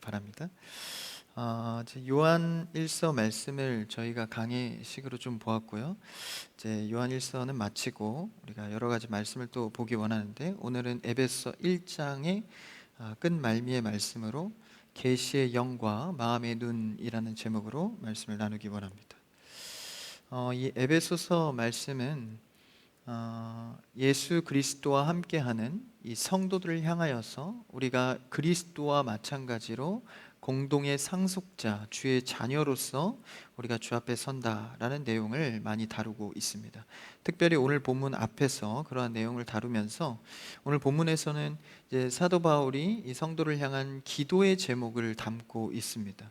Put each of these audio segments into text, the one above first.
바랍니다. 요한 1서 말씀을 저희가 강의식으로 좀 보았고요. 이제 요한 1서는 마치고 우리가 여러 가지 말씀을 또 보기 원하는데, 오늘은 에베소 1장의 끝말미의 말씀으로 계시의 영과 마음의 눈이라는 제목으로 말씀을 나누기 원합니다. 이 에베소서 말씀은 예수 그리스도와 함께하는 이 성도들을 향하여서 우리가 그리스도와 마찬가지로 공동의 상속자, 주의 자녀로서 우리가 주 앞에 선다라는 내용을 많이 다루고 있습니다. 특별히 오늘 본문 앞에서 그러한 내용을 다루면서 오늘 본문에서는 이제 사도 바울이 이 성도를 향한 기도의 제목을 담고 있습니다.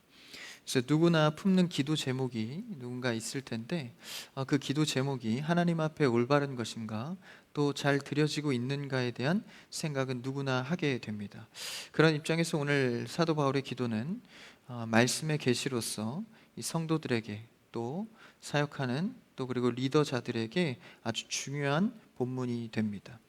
그래서 누구나 품는 기도 제목이 누군가 있을 텐데, 그 기도 제목이 하나님 앞에 올바른 것인가, 또 잘 드려지고 있는가에 대한 생각은 누구나 하게 됩니다. 그런 입장에서 오늘 사도 바울의 기도는 말씀의 계시로서 이 성도들에게, 또 사역하는, 또 그리고 리더자들에게 아주 중요한 본문이 됩니다.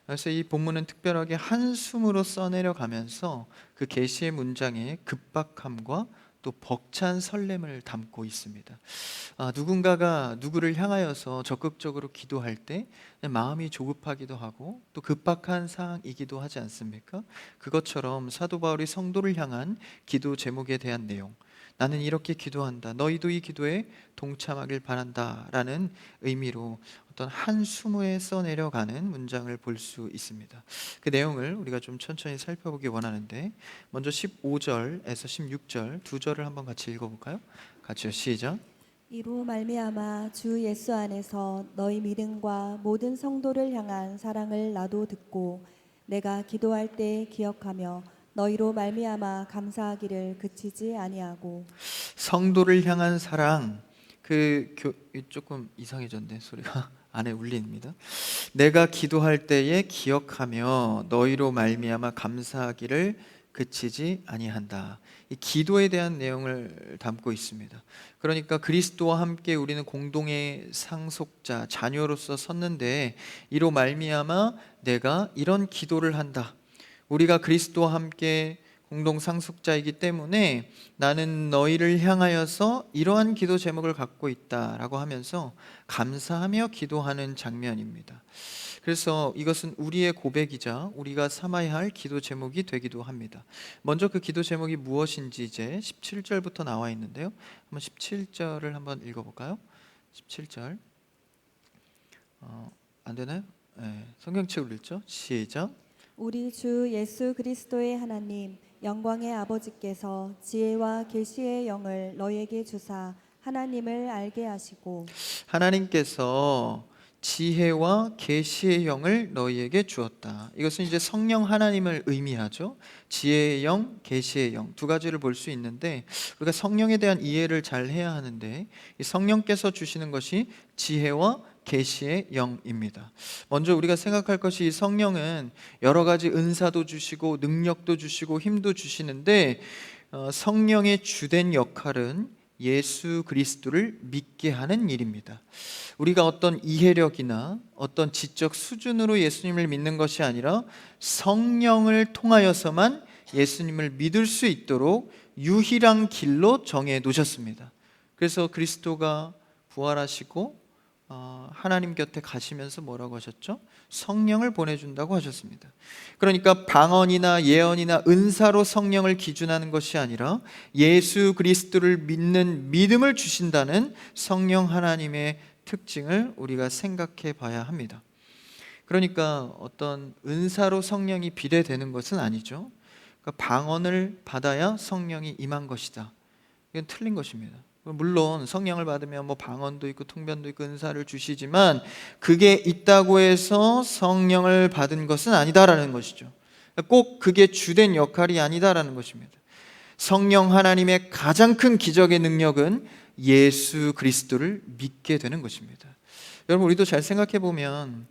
그래서 이 본문은 특별하게 한숨으로 써내려가면서 그 계시의 문장의 급박함과 또 벅찬 설렘을 담고 있습니다. 누군가가 누구를 향하여서 적극적으로 기도할 때 마음이 조급하기도 하고 또 급박한 상황이기도 하지 않습니까? 그것처럼 사도 바울이 성도를 향한 기도 제목에 대한 내용, 나는 이렇게 기도한다, 너희도 이 기도에 동참하길 바란다 라는 의미로 어떤 한숨에 써내려가는 문장을 볼 수 있습니다. 그 내용을 우리가 좀 천천히 살펴보기 원하는데, 먼저 15절에서 16절 두 절을 한번 같이 읽어볼까요? 같이요, 시작. 이로 말미암아 주 예수 안에서 너희 믿음과 모든 성도를 향한 사랑을 나도 듣고 내가 기도할 때 기억하며 너희로 말미암아 감사하기를 그치지 아니하고. 성도를 향한 사랑, 조금 이상해졌네, 소리가 안에 울립니다. 내가 기도할 때에 기억하며 너희로 말미암아 감사하기를 그치지 아니한다. 이 기도에 대한 내용을 담고 있습니다. 그러니까 그리스도와 함께 우리는 공동의 상속자, 자녀로서 섰는데, 이로 말미암아 내가 이런 기도를 한다. 우리가 그리스도와 함께 공동 상속자이기 때문에 나는 너희를 향하여서 이러한 기도 제목을 갖고 있다라고 하면서 감사하며 기도하는 장면입니다. 그래서 이것은 우리의 고백이자 우리가 삼아야 할 기도 제목이 되기도 합니다. 먼저 그 기도 제목이 무엇인지 이제 17절부터 나와 있는데요. 한번 17절을 한번 읽어볼까요? 17절 안 되나요? 네, 성경책으로 읽죠. 시작. 우리 주 예수 그리스도의 하나님 영광의 아버지께서 지혜와 계시의 영을 너희에게 주사 하나님을 알게 하시고. 하나님께서 지혜와 계시의 영을 너희에게 주었다. 이것은 이제 성령 하나님을 의미하죠. 지혜의 영, 계시의 영 두 가지를 볼 수 있는데, 우리가 성령에 대한 이해를 잘 해야 하는데, 이 성령께서 주시는 것이 지혜와 계시의 영입니다. 먼저 우리가 생각할 것이, 이 성령은 여러 가지 은사도 주시고 능력도 주시고 힘도 주시는데, 성령의 주된 역할은 예수 그리스도를 믿게 하는 일입니다. 우리가 어떤 이해력이나 어떤 지적 수준으로 예수님을 믿는 것이 아니라 성령을 통하여서만 예수님을 믿을 수 있도록 유일한 길로 정해 놓으셨습니다. 그래서 그리스도가 부활하시고 하나님 곁에 가시면서 뭐라고 하셨죠? 성령을 보내준다고 하셨습니다. 그러니까 방언이나 예언이나 은사로 성령을 기준하는 것이 아니라 예수 그리스도를 믿는 믿음을 주신다는 성령 하나님의 특징을 우리가 생각해 봐야 합니다. 그러니까 어떤 은사로 성령이 비례되는 것은 아니죠. 그러니까 방언을 받아야 성령이 임한 것이다, 이건 틀린 것입니다. 물론 성령을 받으면 뭐 방언도 있고 통변도 있고 은사를 주시지만, 그게 있다고 해서 성령을 받은 것은 아니다라는 것이죠. 꼭 그게 주된 역할이 아니다라는 것입니다. 성령 하나님의 가장 큰 기적의 능력은 예수 그리스도를 믿게 되는 것입니다. 여러분, 우리도 잘 생각해 보면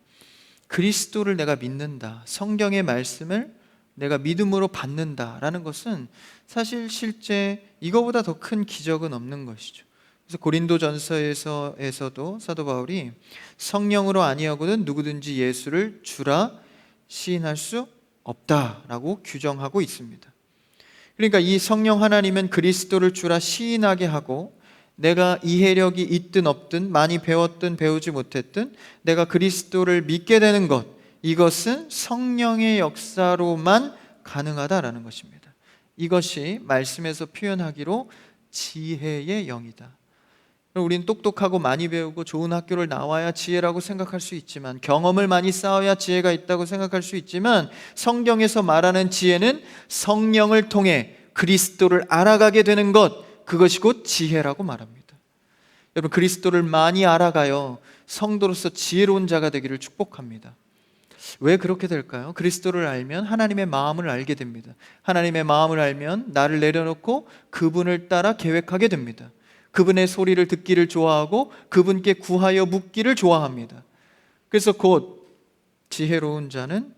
그리스도를 내가 믿는다, 성경의 말씀을 내가 믿음으로 받는다라는 것은 사실 실제 이거보다 더 큰 기적은 없는 것이죠. 그래서 고린도전서에서도 사도 바울이 성령으로 아니하고는 누구든지 예수를 주라 시인할 수 없다라고 규정하고 있습니다. 그러니까 이 성령 하나님은 그리스도를 주라 시인하게 하고, 내가 이해력이 있든 없든, 많이 배웠든 배우지 못했든 내가 그리스도를 믿게 되는 것, 이것은 성령의 역사로만 가능하다라는 것입니다. 이것이 말씀에서 표현하기로 지혜의 영이다. 우린 똑똑하고 많이 배우고 좋은 학교를 나와야 지혜라고 생각할 수 있지만, 경험을 많이 쌓아야 지혜가 있다고 생각할 수 있지만, 성경에서 말하는 지혜는 성령을 통해 그리스도를 알아가게 되는 것, 그것이 곧 지혜라고 말합니다. 여러분, 그리스도를 많이 알아가요 성도로서 지혜로운 자가 되기를 축복합니다. 왜 그렇게 될까요? 그리스도를 알면 하나님의 마음을 알게 됩니다. 하나님의 마음을 알면 나를 내려놓고 그분을 따라 계획하게 됩니다. 그분의 소리를 듣기를 좋아하고 그분께 구하여 묻기를 좋아합니다. 그래서 곧 지혜로운 자는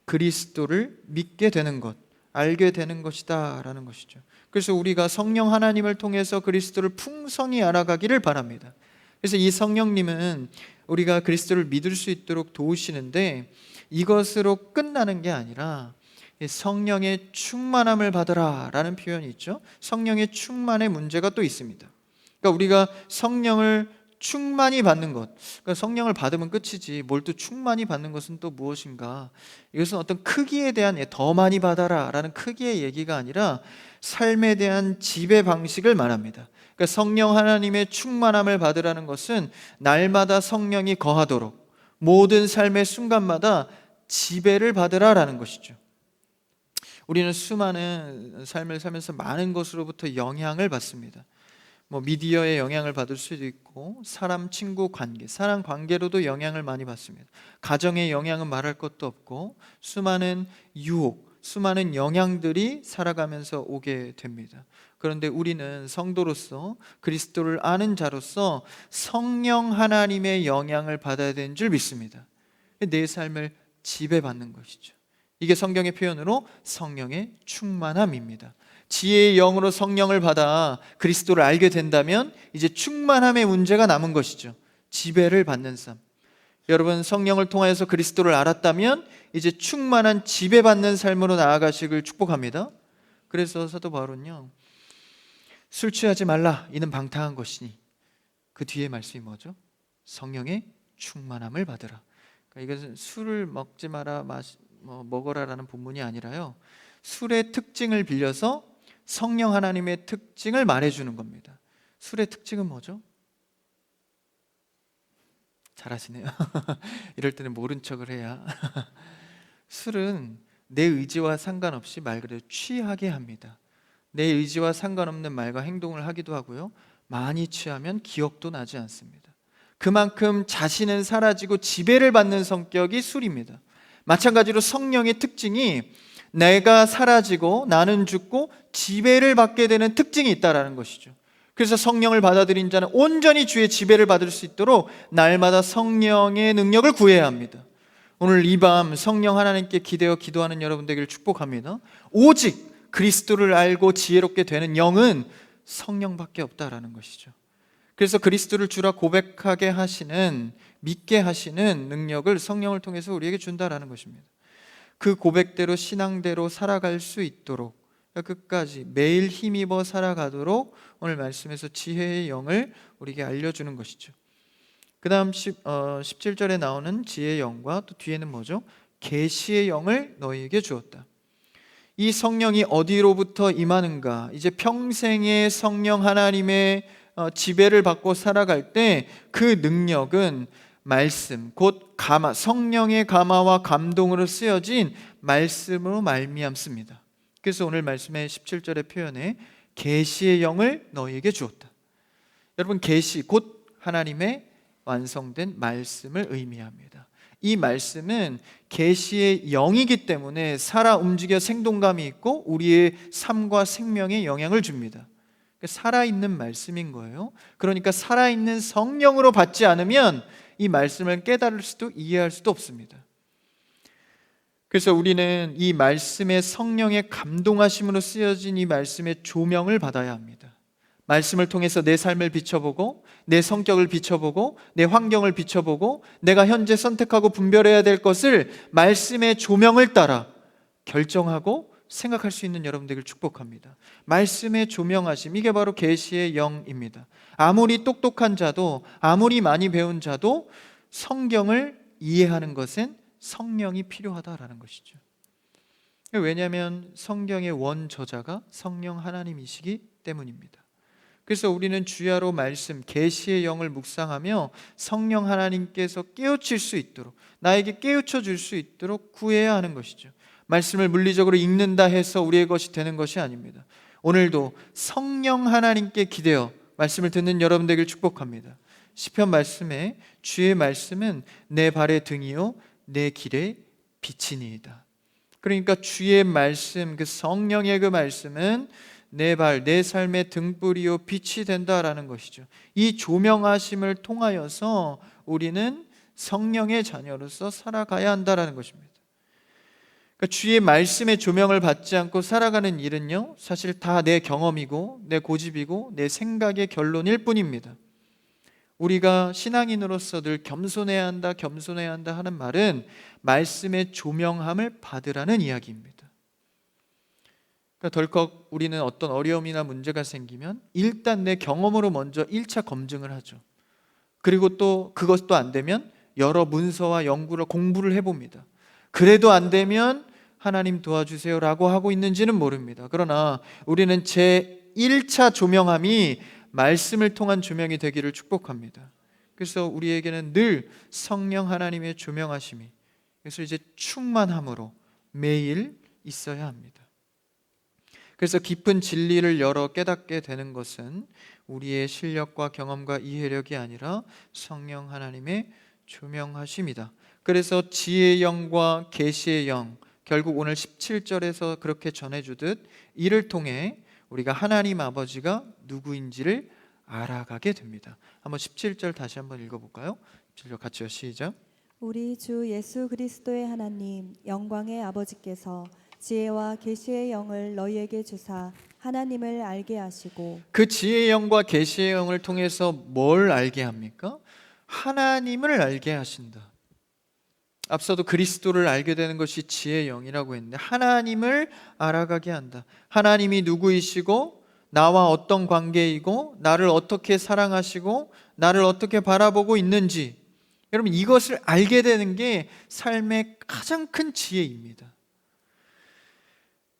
그리스도를 믿게 되는 것, 알게 되는 것이다 라는 것이죠. 그래서 우리가 성령 하나님을 통해서 그리스도를 풍성히 알아가기를 바랍니다. 그래서 이 성령님은 우리가 그리스도를 믿을 수 있도록 도우시는데, 이것으로 끝나는 게 아니라 성령의 충만함을 받으라 라는 표현이 있죠. 성령의 충만의 문제가 또 있습니다. 그러니까 우리가 성령을 충만히 받는 것, 그러니까 성령을 받으면 끝이지 뭘 또 충만히 받는 것은 또 무엇인가? 이것은 어떤 크기에 대한, 더 많이 받아라 라는 크기의 얘기가 아니라 삶에 대한 지배 방식을 말합니다. 그러니까 성령 하나님의 충만함을 받으라는 것은 날마다 성령이 거하도록 모든 삶의 순간마다 지배를 받으라라는 것이죠. 우리는 수많은 삶을 살면서 많은 것으로부터 영향을 받습니다. 미디어의 영향을 받을 수도 있고, 사람, 친구 관계, 사람 관계로도 영향을 많이 받습니다. 가정의 영향은 말할 것도 없고, 수많은 유혹, 수많은 영향들이 살아가면서 오게 됩니다. 그런데 우리는 성도로서, 그리스도를 아는 자로서 성령 하나님의 영향을 받아야 되는 줄 믿습니다. 내 삶을 지배받는 것이죠. 이게 성경의 표현으로 성령의 충만함입니다. 지혜의 영으로 성령을 받아 그리스도를 알게 된다면 이제 충만함의 문제가 남은 것이죠. 지배를 받는 삶. 여러분, 성령을 통하여서 그리스도를 알았다면 이제 충만한 지배받는 삶으로 나아가시길 축복합니다. 그래서 사도 바울은요, 술 취하지 말라, 이는 방탕한 것이니, 그 뒤에 말씀이 뭐죠? 성령의 충만함을 받으라. 그러니까 이것은 술을 먹지 마라, 먹어라라는 본문이 아니라요, 술의 특징을 빌려서 성령 하나님의 특징을 말해주는 겁니다. 술의 특징은 뭐죠? 잘하시네요. 이럴 때는 모른 척을 해야. 술은 내 의지와 상관없이 말 그대로 취하게 합니다. 내 의지와 상관없는 말과 행동을 하기도 하고요, 많이 취하면 기억도 나지 않습니다. 그만큼 자신은 사라지고 지배를 받는 성격이 술입니다. 마찬가지로 성령의 특징이 내가 사라지고 나는 죽고 지배를 받게 되는 특징이 있다라는 것이죠. 그래서 성령을 받아들인 자는 온전히 주의 지배를 받을 수 있도록 날마다 성령의 능력을 구해야 합니다. 오늘 이 밤 성령 하나님께 기대어 기도하는 여러분 되기를 축복합니다. 오직 그리스도를 알고 지혜롭게 되는 영은 성령밖에 없다라는 것이죠. 그래서 그리스도를 주라 고백하게 하시는, 믿게 하시는 능력을 성령을 통해서 우리에게 준다라는 것입니다. 그 고백대로 신앙대로 살아갈 수 있도록, 끝까지 매일 힘입어 살아가도록 오늘 말씀에서 지혜의 영을 우리에게 알려주는 것이죠. 그 다음 17절에 나오는 지혜의 영과 또 뒤에는 뭐죠? 계시의 영을 너희에게 주었다. 이 성령이 어디로부터 임하는가? 이제 평생의 성령 하나님의 지배를 받고 살아갈 때 그 능력은 말씀, 곧 감화, 성령의 감화와 감동으로 쓰여진 말씀으로 말미암습니다. 그래서 오늘 말씀의 17절의 표현에 계시의 영을 너희에게 주었다. 여러분, 계시 곧 하나님의 완성된 말씀을 의미합니다. 이 말씀은 계시의 영이기 때문에 살아 움직여 생동감이 있고 우리의 삶과 생명에 영향을 줍니다. 살아있는 말씀인 거예요. 그러니까 살아있는 성령으로 받지 않으면 이 말씀을 깨달을 수도 이해할 수도 없습니다. 그래서 우리는 이 말씀의 성령의 감동하심으로 쓰여진 이 말씀의 조명을 받아야 합니다. 말씀을 통해서 내 삶을 비춰보고, 내 성격을 비춰보고, 내 환경을 비춰보고, 내가 현재 선택하고 분별해야 될 것을 말씀의 조명을 따라 결정하고 생각할 수 있는 여러분들을 축복합니다. 말씀의 조명하심, 이게 바로 계시의 영입니다. 아무리 똑똑한 자도, 아무리 많이 배운 자도 성경을 이해하는 것은 성령이 필요하다라는 것이죠. 왜냐하면 성경의 원저자가 성령 하나님이시기 때문입니다. 그래서 우리는 주야로 말씀, 계시의 영을 묵상하며 성령 하나님께서 깨우칠 수 있도록, 나에게 깨우쳐 줄 수 있도록 구해야 하는 것이죠. 말씀을 물리적으로 읽는다 해서 우리의 것이 되는 것이 아닙니다. 오늘도 성령 하나님께 기대어 말씀을 듣는 여러분들에게 축복합니다. 시편 말씀에 주의 말씀은 내 발의 등이요 내 길의 빛이니이다. 그러니까 주의 말씀, 그 성령의 그 말씀은 내 발, 내 삶의 등불이요 빛이 된다라는 것이죠. 이 조명하심을 통하여서 우리는 성령의 자녀로서 살아가야 한다라는 것입니다. 그러니까 주의 말씀의 조명을 받지 않고 살아가는 일은요, 사실 다 내 경험이고 내 고집이고 내 생각의 결론일 뿐입니다. 우리가 신앙인으로서 늘 겸손해야 한다, 겸손해야 한다 하는 말은 말씀의 조명함을 받으라는 이야기입니다. 그러니까 덜컥 우리는 어떤 어려움이나 문제가 생기면 일단 내 경험으로 먼저 1차 검증을 하죠. 그리고 또 그것도 안 되면 여러 문서와 연구를 공부를 해봅니다. 그래도 안 되면 하나님 도와주세요 라고 하고 있는지는 모릅니다. 그러나 우리는 제 1차 조명함이 말씀을 통한 조명이 되기를 축복합니다. 그래서 우리에게는 늘 성령 하나님의 조명하심이, 그래서 이제 충만함으로 매일 있어야 합니다. 그래서 깊은 진리를 열어 깨닫게 되는 것은 우리의 실력과 경험과 이해력이 아니라 성령 하나님의 조명하심이다. 그래서 지혜의 영과 계시의 영, 결국 오늘 17절에서 그렇게 전해주듯 이를 통해 우리가 하나님 아버지가 누구인지를 알아가게 됩니다. 한번 17절 다시 한번 읽어볼까요? 17절 같이요, 시작. 우리 주 예수 그리스도의 하나님 영광의 아버지께서 지혜와 계시의 영을 너희에게 주사 하나님을 알게 하시고, 그 지혜의 영과 계시의 영을 통해서 뭘 알게 합니까? 하나님을 알게 하신다. 앞서도 그리스도를 알게 되는 것이 지혜의 영이라고 했는데, 하나님을 알아가게 한다. 하나님이 누구이시고 나와 어떤 관계이고 나를 어떻게 사랑하시고 나를 어떻게 바라보고 있는지, 여러분 이것을 알게 되는 게 삶의 가장 큰 지혜입니다.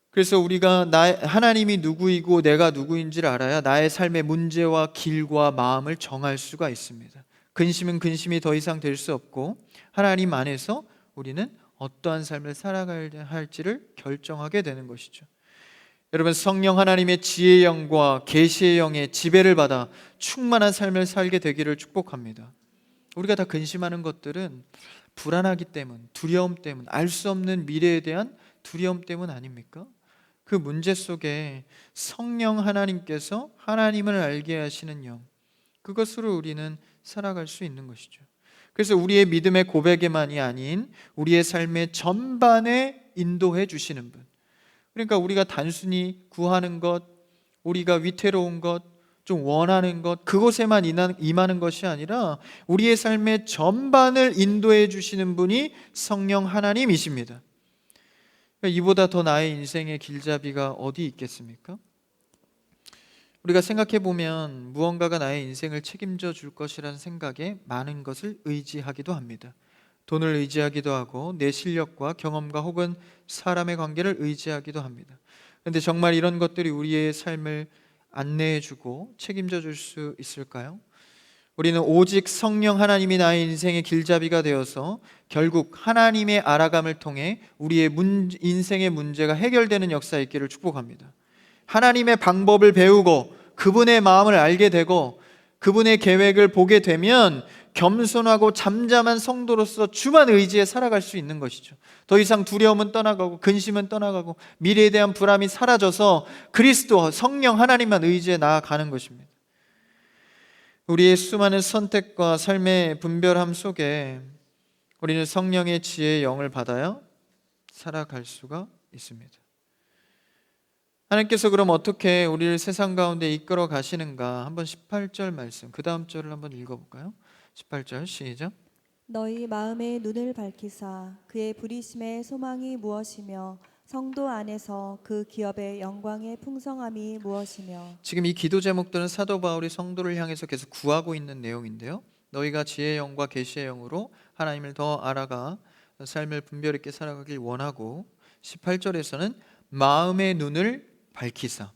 그래서 우리가 하나님이 누구이고 내가 누구인지를 알아야 나의 삶의 문제와 길과 마음을 정할 수가 있습니다. 근심은 근심이 더 이상 될 수 없고, 하나님 안에서 우리는 어떠한 삶을 살아가야 할지를 결정하게 되는 것이죠. 여러분, 성령 하나님의 지혜의 영과 계시의 영의 지배를 받아 충만한 삶을 살게 되기를 축복합니다. 우리가 다 근심하는 것들은 불안하기 때문, 두려움 때문, 알 수 없는 미래에 대한 두려움 때문 아닙니까? 그 문제 속에 성령 하나님께서 하나님을 알게 하시는 영, 그것으로 우리는 살아갈 수 있는 것이죠. 그래서 우리의 믿음의 고백에만이 아닌 우리의 삶의 전반에 인도해 주시는 분, 그러니까 우리가 단순히 구하는 것, 우리가 위태로운 것, 좀 원하는 것, 그곳에만 임하는 것이 아니라 우리의 삶의 전반을 인도해 주시는 분이 성령 하나님이십니다. 이보다 더 나의 인생의 길잡이가 어디 있겠습니까? 우리가 생각해 보면 무언가가 나의 인생을 책임져 줄 것이라는 생각에 많은 것을 의지하기도 합니다. 돈을 의지하기도 하고 내 실력과 경험과 혹은 사람의 관계를 의지하기도 합니다. 그런데 정말 이런 것들이 우리의 삶을 안내해 주고 책임져 줄 수 있을까요? 우리는 오직 성령 하나님이 나의 인생의 길잡이가 되어서 결국 하나님의 알아감을 통해 우리의 인생의 문제가 해결되는 역사에 있기를 축복합니다. 하나님의 방법을 배우고 그분의 마음을 알게 되고 그분의 계획을 보게 되면 겸손하고 잠잠한 성도로서 주만 의지해 살아갈 수 있는 것이죠. 더 이상 두려움은 떠나가고 근심은 떠나가고 미래에 대한 불안이 사라져서 그리스도 성령 하나님만 의지해 나아가는 것입니다. 우리의 수많은 선택과 삶의 분별함 속에 우리는 성령의 지혜의 영을 받아야 살아갈 수가 있습니다. 하나님께서 그럼 어떻게 우리를 세상 가운데 이끌어 가시는가? 한번 18절 말씀, 그 다음 절을 한번 읽어볼까요? 18절 시작. 너희 마음의 눈을 밝히사 그의 부리심의 소망이 무엇이며 성도 안에서 그 기업의 영광의 풍성함이 무엇이며 지금 이 기도 제목들은 사도 바울이 성도를 향해서 계속 구하고 있는 내용인데요. 너희가 지혜의 영과 계시의 영으로 하나님을 더 알아가 삶을 분별 있게 살아가길 원하고, 18절에서는 마음의 눈을 밝히사,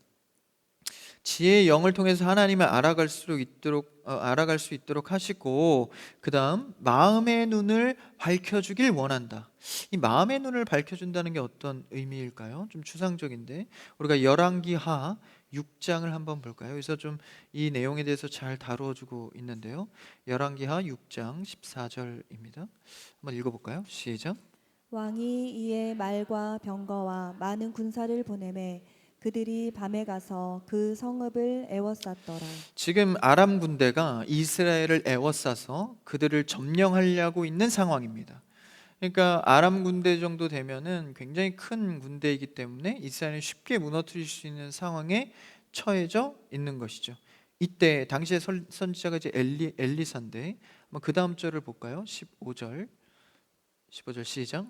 지혜의 영을 통해서 하나님을 알아갈 수 있도록 하시고, 그 다음 마음의 눈을 밝혀주길 원한다. 이 마음의 눈을 밝혀준다는 게 어떤 의미일까요? 좀 추상적인데, 우리가 열왕기하 6장을 한번 볼까요? 여기서 좀 이 내용에 대해서 잘 다루어주고 있는데요. 열왕기하 6장 14절입니다. 한번 읽어볼까요? 시작. 왕이 이에 말과 병거와 많은 군사를 보내매 그들이 밤에 가서 그 성읍을 에워쌌더라. 지금 아람 군대가 이스라엘을 에워싸서 그들을 점령하려고 있는 상황입니다. 그러니까 아람 군대 정도 되면은 굉장히 큰 군대이기 때문에 이스라엘을 쉽게 무너뜨릴 수 있는 상황에 처해져 있는 것이죠. 이때 당시의 선지자가 이제 엘리사인데, 한번 그 다음 절을 볼까요? 15절 시작.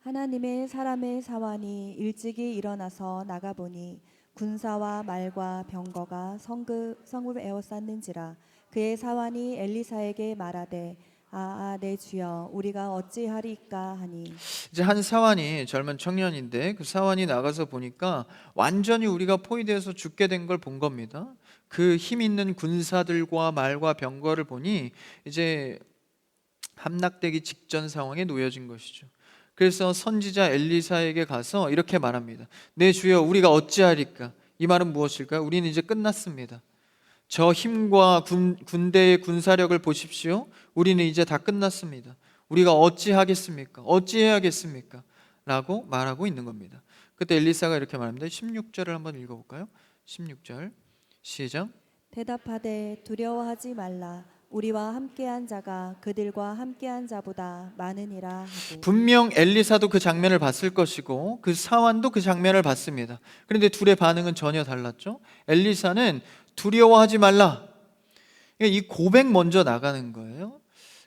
하나님의 사람의 사환이 일찍이 일어나서 나가보니 군사와 말과 병거가 성읍을 에워쌌는지라. 그의 사환이 엘리사에게 말하되 내 주여 우리가 어찌하리까 하니. 이제 한 사환이, 젊은 청년인데 그 사환이 나가서 보니까 완전히 우리가 포위되어서 죽게 된 걸 본 겁니다. 그 힘 있는 군사들과 말과 병거를 보니 이제 함락되기 직전 상황에 놓여진 것이죠. 그래서 선지자 엘리사에게 가서 이렇게 말합니다. 내 주여 우리가 어찌하리까? 이 말은 무엇일까요? 우리는 이제 끝났습니다. 저 힘과 군대의 군사력을 보십시오. 우리는 이제 다 끝났습니다. 우리가 어찌하겠습니까? 어찌해야겠습니까? 라고 말하고 있는 겁니다. 그때 엘리사가 이렇게 말합니다. 16절을 한번 읽어볼까요? 16절 시작. 대답하되 두려워하지 말라. 우리와 함께한 자가 그들과 함께한 자보다 많으니라 하고. 분명 엘리사도 그 장면을 봤을 것이고 그 사환도 그 장면을 봤습니다. 그런데 둘의 반응은 전혀 달랐죠. 엘리사는 두려워하지 말라, 이 고백 먼저 나가는 거예요.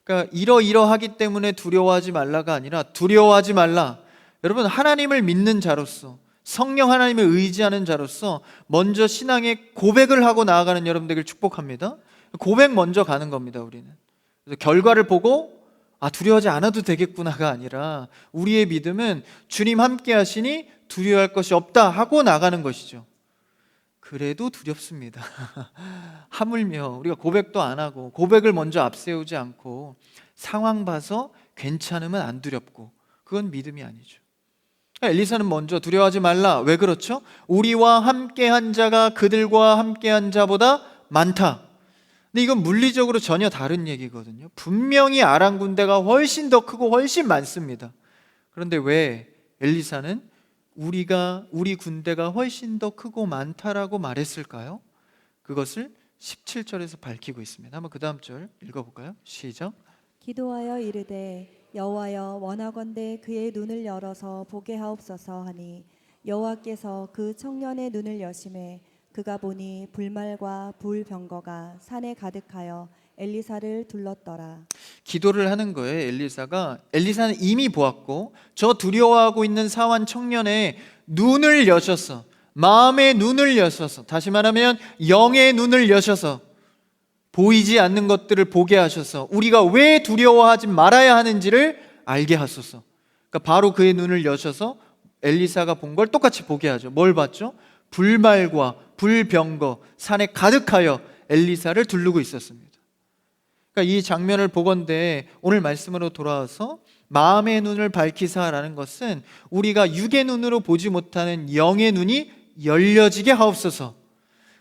그러니까 이러이러하기 때문에 두려워하지 말라가 아니라 두려워하지 말라. 여러분, 하나님을 믿는 자로서, 성령 하나님을 의지하는 자로서 먼저 신앙의 고백을 하고 나아가는 여러분 되길 축복합니다. 고백 먼저 가는 겁니다. 우리는 그래서 결과를 보고 두려워하지 않아도 되겠구나가 아니라 우리의 믿음은 주님 함께 하시니 두려워할 것이 없다 하고 나가는 것이죠. 그래도 두렵습니다. 하물며 우리가 고백도 안 하고 고백을 먼저 앞세우지 않고 상황 봐서 괜찮으면 안 두렵고, 그건 믿음이 아니죠. 엘리사는 먼저 두려워하지 말라. 왜 그렇죠? 우리와 함께한 자가 그들과 함께한 자보다 많다. 근데 이건 물리적으로 전혀 다른 얘기거든요. 분명히 아람 군대가 훨씬 더 크고 훨씬 많습니다. 그런데 왜 엘리사는 우리 군대가 훨씬 더 크고 많다라고 말했을까요? 그것을 17절에서 밝히고 있습니다. 한번 그 다음 절 읽어볼까요? 시작. 기도하여 이르되 여호와여 원하건대 그의 눈을 열어서 보게 하옵소서 하니 여호와께서 그 청년의 눈을 여심해 그가 보니 불말과 불병거가 산에 가득하여 엘리사를 둘렀더라. 기도를 하는 거예요. 엘리사는 이미 보았고 저 두려워하고 있는 사환 청년의 눈을 여셔서, 마음의 눈을 여셔서, 다시 말하면 영의 눈을 여셔서 보이지 않는 것들을 보게 하셔서 우리가 왜 두려워하지 말아야 하는지를 알게 하소서. 그러니까 바로 그의 눈을 여셔서 엘리사가 본 걸 똑같이 보게 하죠. 뭘 봤죠? 불말과 불병거 산에 가득하여 엘리사를 두르고 있었습니다. 그러니까 이 장면을 보건대 오늘 말씀으로 돌아와서 마음의 눈을 밝히사라는 것은 우리가 육의 눈으로 보지 못하는 영의 눈이 열려지게 하옵소서.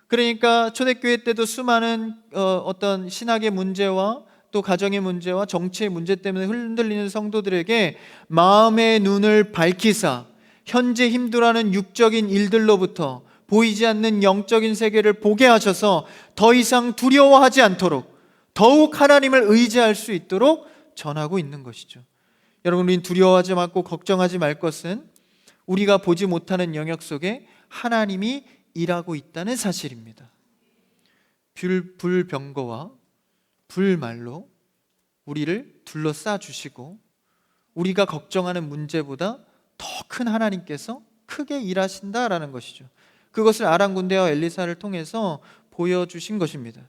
그러니까 초대교회 때도 수많은 어떤 신학의 문제와 또 가정의 문제와 정치의 문제 때문에 흔들리는 성도들에게 마음의 눈을 밝히사 현재 힘들어하는 육적인 일들로부터 보이지 않는 영적인 세계를 보게 하셔서 더 이상 두려워하지 않도록 더욱 하나님을 의지할 수 있도록 전하고 있는 것이죠. 여러분, 우리는 두려워하지 말고 걱정하지 말 것은 우리가 보지 못하는 영역 속에 하나님이 일하고 있다는 사실입니다. 불병거와 불말로 우리를 둘러싸 주시고 우리가 걱정하는 문제보다 더 큰 하나님께서 크게 일하신다라는 것이죠. 그것을 아람 군대와 엘리사를 통해서 보여주신 것입니다.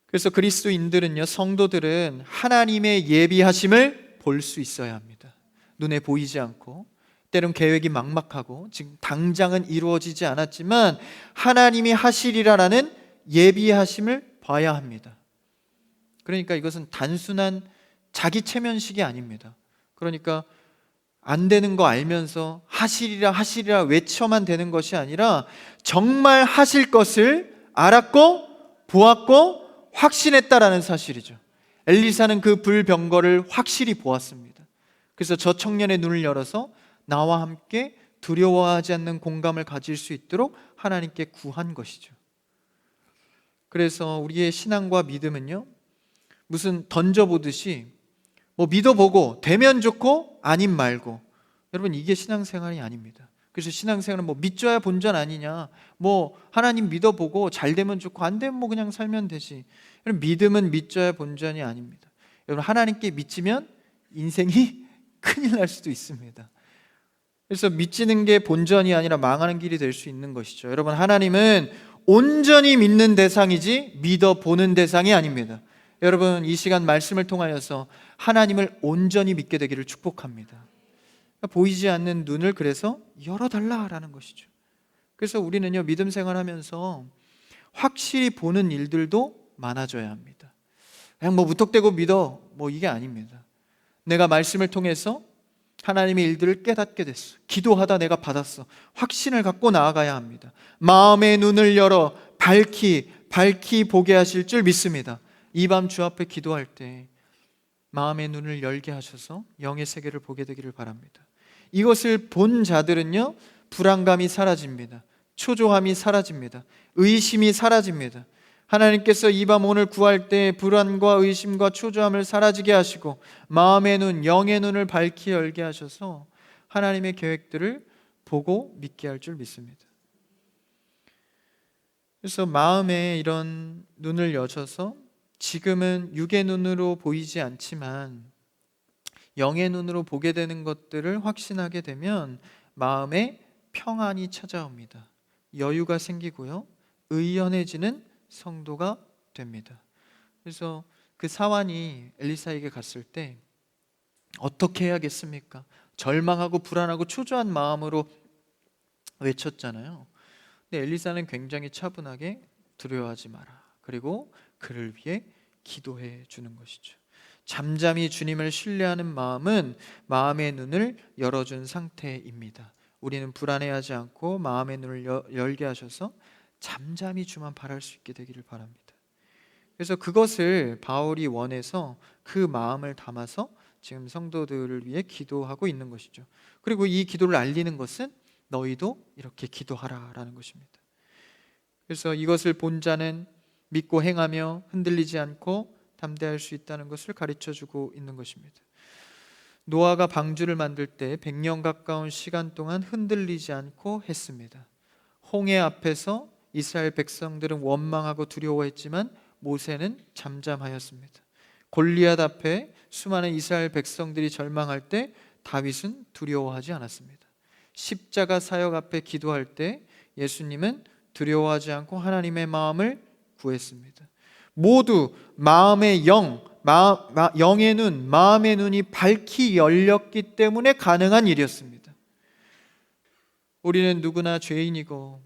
그래서 그리스도인들은요, 성도들은 하나님의 예비하심을 볼 수 있어야 합니다. 눈에 보이지 않고, 때론 계획이 막막하고 지금 당장은 이루어지지 않았지만 하나님이 하시리라라는 예비하심을 봐야 합니다. 그러니까 이것은 단순한 자기 체면식이 아닙니다. 그러니까 안 되는 거 알면서 하시리라 하시리라 외쳐만 되는 것이 아니라 정말 하실 것을 알았고 보았고 확신했다라는 사실이죠. 엘리사는 그 불병거를 확실히 보았습니다. 그래서 저 청년의 눈을 열어서 나와 함께 두려워하지 않는 공감을 가질 수 있도록 하나님께 구한 것이죠. 그래서 우리의 신앙과 믿음은요, 무슨 던져보듯이 뭐 믿어보고 되면 좋고 아님 말고, 여러분 이게 신앙생활이 아닙니다. 그래서 신앙생활은 뭐 믿져야 본전 아니냐, 뭐 하나님 믿어보고 잘 되면 좋고 안 되면 뭐 그냥 살면 되지. 여러분 믿음은 믿져야 본전이 아닙니다. 여러분 하나님께 믿지면 인생이 큰일 날 수도 있습니다. 그래서 믿지는 게 본전이 아니라 망하는 길이 될 수 있는 것이죠. 여러분 하나님은 온전히 믿는 대상이지 믿어보는 대상이 아닙니다. 여러분 이 시간 말씀을 통하여서 하나님을 온전히 믿게 되기를 축복합니다. 보이지 않는 눈을 그래서 열어달라라는 것이죠. 그래서 우리는요, 믿음 생활하면서 확실히 보는 일들도 많아져야 합니다. 그냥 뭐 무턱대고 믿어 뭐 이게 아닙니다. 내가 말씀을 통해서 하나님의 일들을 깨닫게 됐어. 기도하다 내가 받았어. 확신을 갖고 나아가야 합니다. 마음의 눈을 열어 밝히 보게 하실 줄 믿습니다. 이 밤 주 앞에 기도할 때 마음의 눈을 열게 하셔서 영의 세계를 보게 되기를 바랍니다. 이것을 본 자들은요, 불안감이 사라집니다. 초조함이 사라집니다. 의심이 사라집니다. 하나님께서 이 밤 오늘 구할 때 불안과 의심과 초조함을 사라지게 하시고 마음의 눈, 영의 눈을 밝히 열게 하셔서 하나님의 계획들을 보고 믿게 할 줄 믿습니다. 그래서 마음에 이런 눈을 여셔서 지금은 육의 눈으로 보이지 않지만 영의 눈으로 보게 되는 것들을 확신하게 되면 마음에 평안이 찾아옵니다. 여유가 생기고요, 의연해지는 성도가 됩니다. 그래서 그 사환이 엘리사에게 갔을 때 어떻게 해야겠습니까? 절망하고 불안하고 초조한 마음으로 외쳤잖아요. 근데 엘리사는 굉장히 차분하게 두려워하지 마라, 그리고 그를 위해 기도해 주는 것이죠. 잠잠히 주님을 신뢰하는 마음은 마음의 눈을 열어준 상태입니다. 우리는 불안해하지 않고 마음의 눈을 열게 하셔서 잠잠히 주만 바랄 수 있게 되기를 바랍니다. 그래서 그것을 바울이 원해서 그 마음을 담아서 지금 성도들을 위해 기도하고 있는 것이죠. 그리고 이 기도를 알리는 것은 너희도 이렇게 기도하라라는 것입니다. 그래서 이것을 본 자는 믿고 행하며 흔들리지 않고 담대할 수 있다는 것을 가르쳐주고 있는 것입니다. 노아가 방주를 만들 때 100년 가까운 시간 동안 흔들리지 않고 했습니다. 홍해 앞에서 이스라엘 백성들은 원망하고 두려워했지만 모세는 잠잠하였습니다. 골리앗 앞에 수많은 이스라엘 백성들이 절망할 때 다윗은 두려워하지 않았습니다. 십자가 사역 앞에 기도할 때 예수님은 두려워하지 않고 하나님의 마음을 구했습니다. 모두 마음의 영의 눈, 마음의 눈이 밝히 열렸기 때문에 가능한 일이었습니다. 우리는 누구나 죄인이고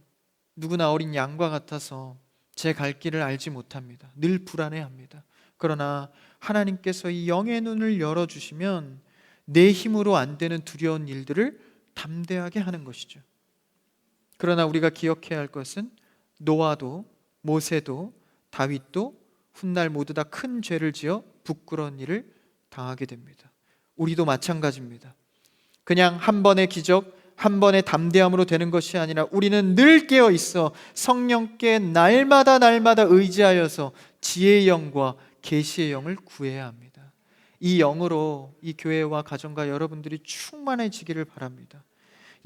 누구나 어린 양과 같아서 제 갈 길을 알지 못합니다. 늘 불안해합니다. 그러나 하나님께서 이 영의 눈을 열어주시면 내 힘으로 안 되는 두려운 일들을 담대하게 하는 것이죠. 그러나 우리가 기억해야 할 것은 노아도 모세도 다윗도 훗날 모두 다 큰 죄를 지어 부끄러운 일을 당하게 됩니다. 우리도 마찬가지입니다. 그냥 한 번의 기적, 한 번의 담대함으로 되는 것이 아니라 우리는 늘 깨어 있어 성령께 날마다 의지하여서 지혜의 영과 계시의 영을 구해야 합니다. 이 영으로 이 교회와 가정과 여러분들이 충만해지기를 바랍니다.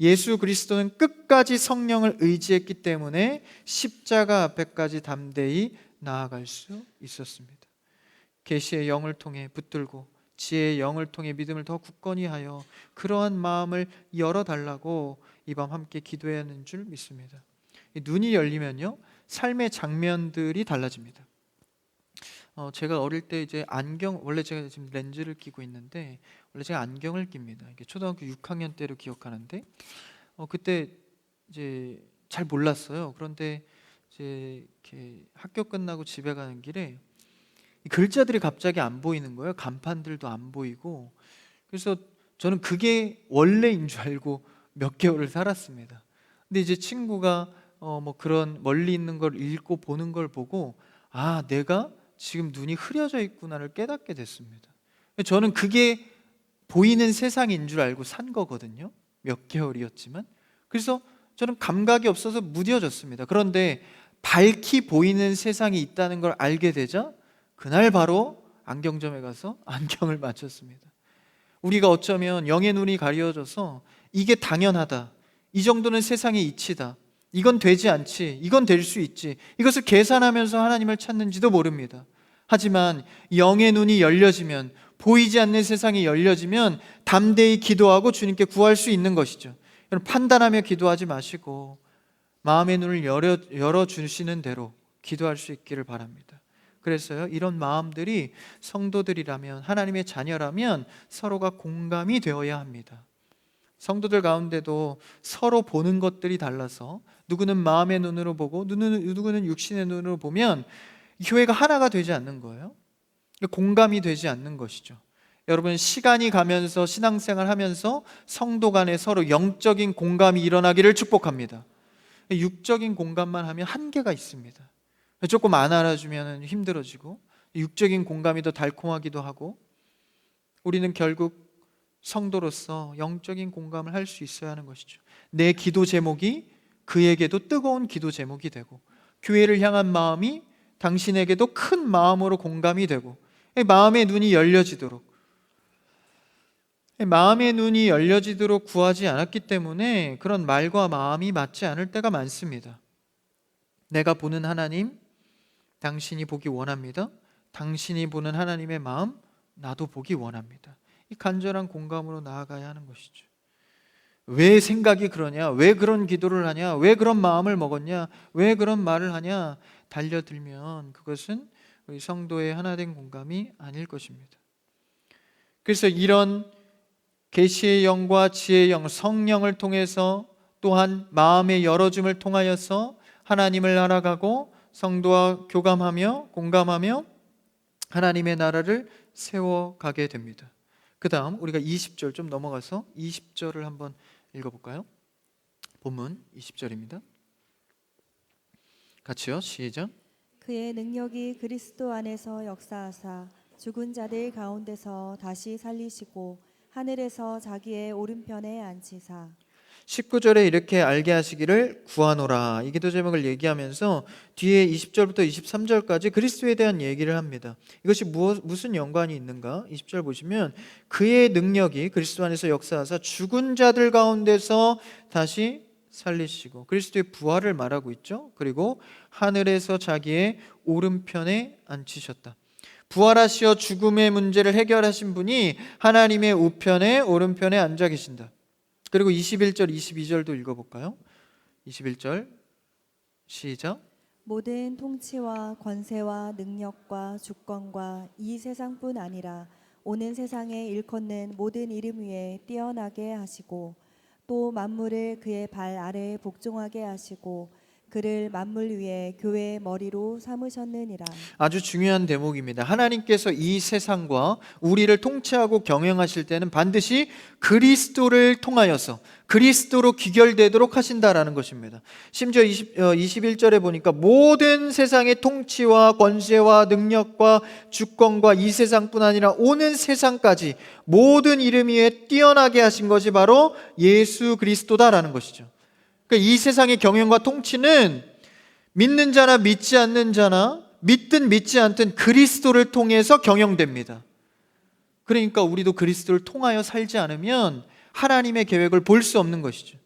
예수 그리스도는 끝까지 성령을 의지했기 때문에 십자가 앞에까지 담대히 나아갈 수 있었습니다. 계시의 영을 통해 붙들고 지혜의 영을 통해 믿음을 더 굳건히 하여 그러한 마음을 열어달라고 이 밤 함께 기도해야 하는 줄 믿습니다. 이 눈이 열리면요, 삶의 장면들이 달라집니다. 제가 어릴 때 이제 원래 제가 지금 렌즈를 끼고 있는데 원래 제가 안경을 낍니다. 이게 초등학교 6학년 때로 기억하는데 그때 이제 잘 몰랐어요. 그런데 이제 이렇게 학교 끝나고 집에 가는 길에 이 글자들이 갑자기 안 보이는 거예요. 간판들도 안 보이고. 그래서 저는 그게 원래인 줄 알고 몇 개월을 살았습니다. 근데 이제 친구가 뭐 그런 멀리 있는 걸 읽고 보는 걸 보고 아, 내가 지금 눈이 흐려져 있구나를 깨닫게 됐습니다. 저는 그게 보이는 세상인 줄 알고 산 거거든요. 몇 개월이었지만. 그래서 저는 감각이 없어서 무뎌졌습니다. 그런데 밝히 보이는 세상이 있다는 걸 알게 되자 그날 바로 안경점에 가서 안경을 맞췄습니다. 우리가 어쩌면 영의 눈이 가려져서 이게 당연하다, 이 정도는 세상의 이치다, 이건 되지 않지, 이건 될 수 있지, 이것을 계산하면서 하나님을 찾는지도 모릅니다. 하지만 영의 눈이 열려지면, 보이지 않는 세상이 열려지면 담대히 기도하고 주님께 구할 수 있는 것이죠. 여러분, 판단하며 기도하지 마시고 마음의 눈을 열어주시는 대로 기도할 수 있기를 바랍니다. 그래서요, 이런 마음들이 성도들이라면, 하나님의 자녀라면 서로가 공감이 되어야 합니다. 성도들 가운데도 서로 보는 것들이 달라서 누구는 마음의 눈으로 보고 누구는 육신의 눈으로 보면 교회가 하나가 되지 않는 거예요. 공감이 되지 않는 것이죠. 여러분, 시간이 가면서 신앙생활 하면서 성도 간에 서로 영적인 공감이 일어나기를 축복합니다. 육적인 공감만 하면 한계가 있습니다. 조금 안 알아주면 힘들어지고 육적인 공감이 더 달콤하기도 하고, 우리는 결국 성도로서 영적인 공감을 할 수 있어야 하는 것이죠. 내 기도 제목이 그에게도 뜨거운 기도 제목이 되고, 교회를 향한 마음이 당신에게도 큰 마음으로 공감이 되고, 마음의 눈이 열려지도록 구하지 않았기 때문에 그런 말과 마음이 맞지 않을 때가 많습니다. 내가 보는 하나님, 당신이 보기 원합니다. 당신이 보는 하나님의 마음, 나도 보기 원합니다. 이 간절한 공감으로 나아가야 하는 것이죠. 왜 생각이 그러냐? 왜 그런 기도를 하냐? 왜 그런 마음을 먹었냐? 왜 그런 말을 하냐? 달려들면 그것은 우리 성도의 하나된 공감이 아닐 것입니다. 그래서 이런 계시의 영과 지혜의 영, 성령을 통해서, 또한 마음의 열어줌을 통하여서 하나님을 알아가고 성도와 교감하며 공감하며 하나님의 나라를 세워가게 됩니다. 그 다음 우리가 20절 좀 넘어가서 20절을 한번 읽어볼까요? 본문 20절입니다. 같이요, 시작. 그의 능력이 그리스도 안에서 역사하사 죽은 자들 가운데서 다시 살리시고 하늘에서 자기의 오른편에 앉히사. 19절에 이렇게 알게 하시기를 구하노라, 이 기도 제목을 얘기하면서 뒤에 20절부터 23절까지 그리스도에 대한 얘기를 합니다. 이것이 무슨 연관이 있는가? 20절 보시면 그의 능력이 그리스도 안에서 역사하사 죽은 자들 가운데서 다시 살리시고, 그리스도의 부활을 말하고 있죠. 그리고 하늘에서 자기의 오른편에 앉히셨다. 부활하시어 죽음의 문제를 해결하신 분이 하나님의 우편에 오른편에 앉아 계신다. 그리고 21절 22절도 읽어볼까요? 21절 시작. 모든 통치와 권세와 능력과 주권과 이 세상뿐 아니라 오는 세상에 일컫는 모든 이름 위에 뛰어나게 하시고 또 만물을 그의 발 아래에 복종하게 하시고 그를 만물 위에 교회의 머리로 삼으셨느니라. 아주 중요한 대목입니다. 하나님께서 이 세상과 우리를 통치하고 경영하실 때는 반드시 그리스도를 통하여서 그리스도로 귀결되도록 하신다라는 것입니다. 심지어 21절에 보니까 모든 세상의 통치와 권세와 능력과 주권과 이 세상뿐 아니라 오는 세상까지 모든 이름 위에 뛰어나게 하신 것이 바로 예수 그리스도다라는 것이죠. 그러니까 이 세상의 경영과 통치는 믿는 자나 믿지 않는 자나 믿든 믿지 않든 그리스도를 통해서 경영됩니다. 그러니까 우리도 그리스도를 통하여 살지 않으면 하나님의 계획을 볼 수 없는 것이죠.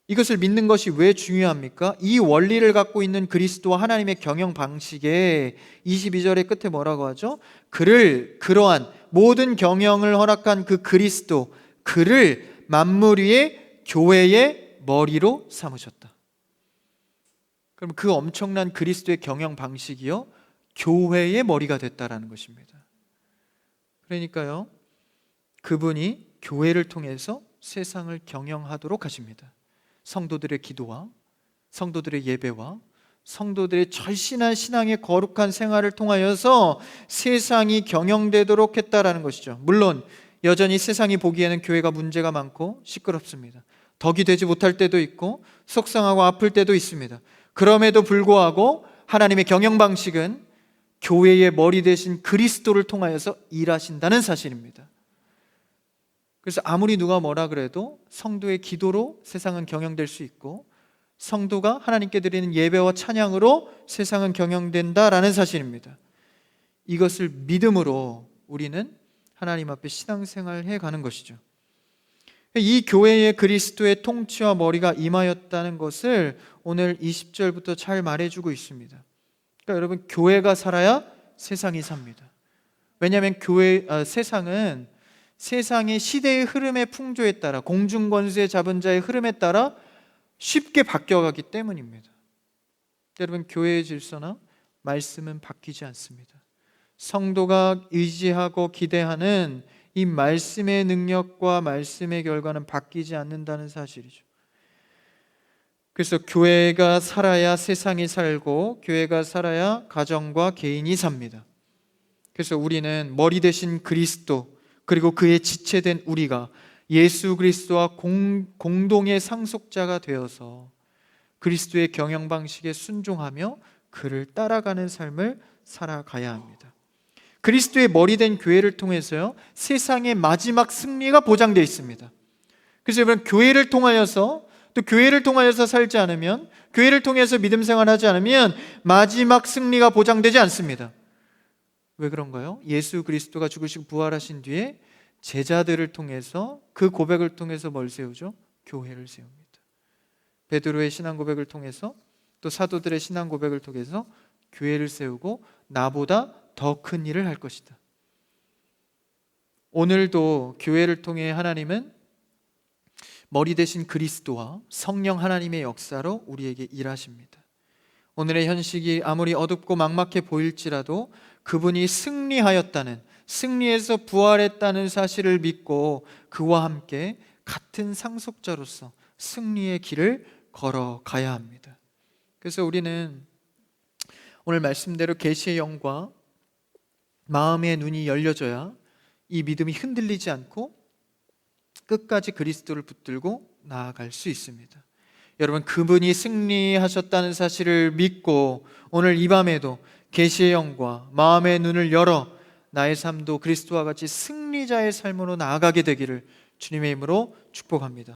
이것을 믿는 것이 왜 중요합니까? 이 원리를 갖고 있는 그리스도와 하나님의 경영 방식에 22절의 끝에 뭐라고 하죠? 그러한 모든 경영을 허락한 그 그리스도, 그를 만물 위의 교회의 머리로 삼으셨다. 그럼 그 엄청난 그리스도의 경영 방식이요, 교회의 머리가 됐다라는 것입니다. 그러니까요, 그분이 교회를 통해서 세상을 경영하도록 하십니다. 성도들의 기도와 성도들의 예배와 성도들의 절신한 신앙의 거룩한 생활을 통하여서 세상이 경영되도록 했다라는 것이죠. 물론 여전히 세상이 보기에는 교회가 문제가 많고 시끄럽습니다. 덕이 되지 못할 때도 있고 속상하고 아플 때도 있습니다. 그럼에도 불구하고 하나님의 경영 방식은 교회의 머리 되신 그리스도를 통하여서 일하신다는 사실입니다. 그래서 아무리 누가 뭐라 그래도 성도의 기도로 세상은 경영될 수 있고, 성도가 하나님께 드리는 예배와 찬양으로 세상은 경영된다라는 사실입니다. 이것을 믿음으로 우리는 하나님 앞에 신앙생활을 해가는 것이죠. 이 교회의 그리스도의 통치와 머리가 임하였다는 것을 오늘 20절부터 잘 말해주고 있습니다. 그러니까 여러분, 교회가 살아야 세상이 삽니다. 왜냐하면 세상은 세상의 시대의 흐름의 풍조에 따라, 공중권세 잡은 자의 흐름에 따라 쉽게 바뀌어가기 때문입니다. 여러분, 교회의 질서나 말씀은 바뀌지 않습니다. 성도가 의지하고 기대하는 이 말씀의 능력과 말씀의 결과는 바뀌지 않는다는 사실이죠. 그래서 교회가 살아야 세상이 살고, 교회가 살아야 가정과 개인이 삽니다. 그래서 우리는 머리 대신 그리스도, 그리고 그의 지체된 우리가 예수 그리스도와 공동의 상속자가 되어서 그리스도의 경영 방식에 순종하며 그를 따라가는 삶을 살아가야 합니다. 그리스도의 머리 된 교회를 통해서요, 세상의 마지막 승리가 보장되어 있습니다. 그래서 여러분, 교회를 통하여서, 또 교회를 통하여서 살지 않으면, 교회를 통해서 믿음 생활하지 않으면 마지막 승리가 보장되지 않습니다. 왜 그런가요? 예수 그리스도가 죽으시고 부활하신 뒤에 제자들을 통해서, 그 고백을 통해서 뭘 세우죠? 교회를 세웁니다. 베드로의 신앙 고백을 통해서, 또 사도들의 신앙 고백을 통해서 교회를 세우고 나보다 더 큰 일을 할 것이다. 오늘도 교회를 통해 하나님은 머리 대신 그리스도와 성령 하나님의 역사로 우리에게 일하십니다. 오늘의 현실이 아무리 어둡고 막막해 보일지라도 그분이 승리하였다는, 승리해서 부활했다는 사실을 믿고 그와 함께 같은 상속자로서 승리의 길을 걸어가야 합니다. 그래서 우리는 오늘 말씀대로 계시의 영과 마음의 눈이 열려져야 이 믿음이 흔들리지 않고 끝까지 그리스도를 붙들고 나아갈 수 있습니다. 여러분, 그분이 승리하셨다는 사실을 믿고 오늘 이 밤에도 계시의 영과 마음의 눈을 열어 나의 삶도 그리스도와 같이 승리자의 삶으로 나아가게 되기를 주님의 이름으로 축복합니다.